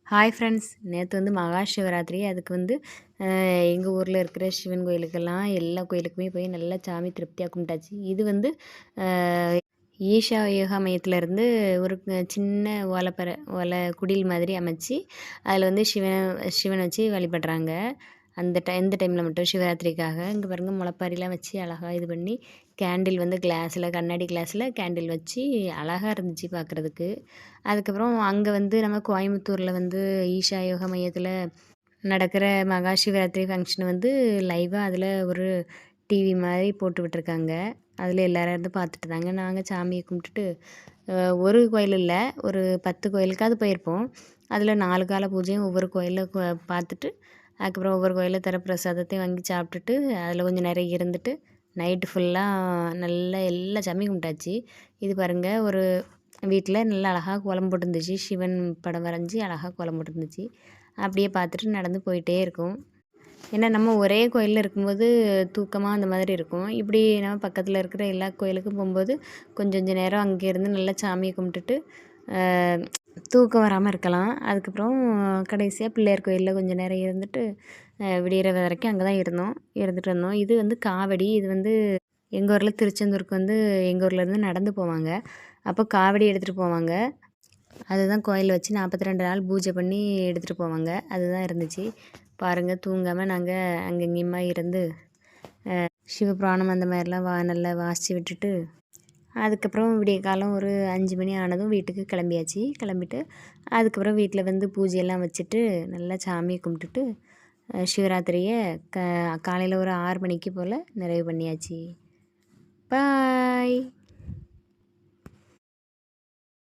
Hi friends, நேற்று வந்து மகா சிவராத்திரி. அதுக்கு வந்து எங்கள் ஊரில் இருக்கிற சிவன் கோயிலுக்கெல்லாம் எல்லா கோயிலுக்குமே போய் நல்லா சாமி திருப்தியாக கும்பிட்டாச்சு. இது வந்து ஈஷா யோகா மையத்திலேருந்து ஒரு சின்ன ஓலை குடில் மாதிரி அமைச்சு அதில் வந்து சிவனை வச்சு வழிபடுறாங்க. இந்த டைமில் மட்டும் சிவராத்திரிக்காக இங்கே பாருங்க முளைப்பாரிலாம் வச்சு அழகாக இது பண்ணி கேண்டில் வந்து கண்ணாடி கிளாஸில் கேண்டில் வச்சு அழகாக இருந்துச்சு பார்க்குறதுக்கு. அதுக்கப்புறம் அங்கே வந்து நம்ம கோயம்புத்தூரில் வந்து ஈஷா யோகா மையத்தில் நடக்கிற மகா சிவராத்திரி ஃபங்க்ஷன் வந்து லைவாக அதில் ஒரு டிவி மாதிரி போட்டு விட்டுருக்காங்க. அதில் எல்லோரும் இருந்து பார்த்துட்டு இருந்தாங்க. நாங்கள் சாமியை கும்பிட்டுட்டு ஒரு கோயில் இல்லை, ஒரு 10 கோயிலுக்காவது போயிருப்போம். அதில் 4 கால பூஜையும் ஒவ்வொரு கோயிலில் பார்த்துட்டு அதுக்கப்புறம் ஒவ்வொரு கோயிலில் தர பிரசாதத்தையும் வாங்கி சாப்பிட்டுட்டு அதில் கொஞ்சம் நிறைய இருந்துட்டு நைட்டு ஃபுல்லாக நல்லா எல்லா சாமியும் கும்பிட்டாச்சு. இது பாருங்கள், ஒரு வீட்டில் நல்லா அழகாக கோலம் போட்டுருந்துச்சு. சிவன் படம் வரைஞ்சி அழகாக கோலம் போட்டுருந்துச்சு. அப்படியே பார்த்துட்டு நடந்து போயிட்டே இருக்கும். ஏன்னா நம்ம ஒரே கோயிலில் இருக்கும்போது தூக்கமாக அந்த மாதிரி இருக்கும். இப்படி நம்ம பக்கத்தில் இருக்கிற எல்லா கோயிலுக்கும் போகும்போது கொஞ்சம் கொஞ்சம் நேரம் அங்கே இருந்து நல்லா சாமியை கும்பிட்டுட்டு தூக்கம் வராமல் இருக்கலாம். அதுக்கப்புறம் கடைசியாக பிள்ளையார் கோயிலில் கொஞ்சம் நேரம் இருந்துட்டு விடிகிற வரைக்கும் அங்கே தான் இருந்துட்டு வந்தோம். இது வந்து காவடி. இது வந்து எங்கள் ஊரில் திருச்செந்தூருக்கு வந்து எங்கள் ஊர்லேருந்து நடந்து போவாங்க. அப்போ காவடி எடுத்துகிட்டு போவாங்க. அதுதான் கோயிலில் வச்சு 42 நாள் பூஜை பண்ணி எடுத்துகிட்டு போவாங்க. அதுதான் இருந்துச்சு. பாருங்கள், தூங்காமல் நாங்கள் அங்கே இங்கேயுமா இருந்து சிவபுராணம் அந்த மாதிரிலாம் நல்லா வாசித்து விட்டுட்டு அதுக்கப்புறம் விடிய காலம் ஒரு 5 மணி ஆனதும் வீட்டுக்கு கிளம்பியாச்சு. கிளம்பிட்டு அதுக்கப்புறம் வீட்டில் வந்து பூஜையெல்லாம் வச்சுட்டு நல்லா சாமியை கும்பிட்டுட்டு சிவராத்திரியை காலையில் ஒரு 6 மணிக்கு போல் நிறைவு பண்ணியாச்சு. பாய்.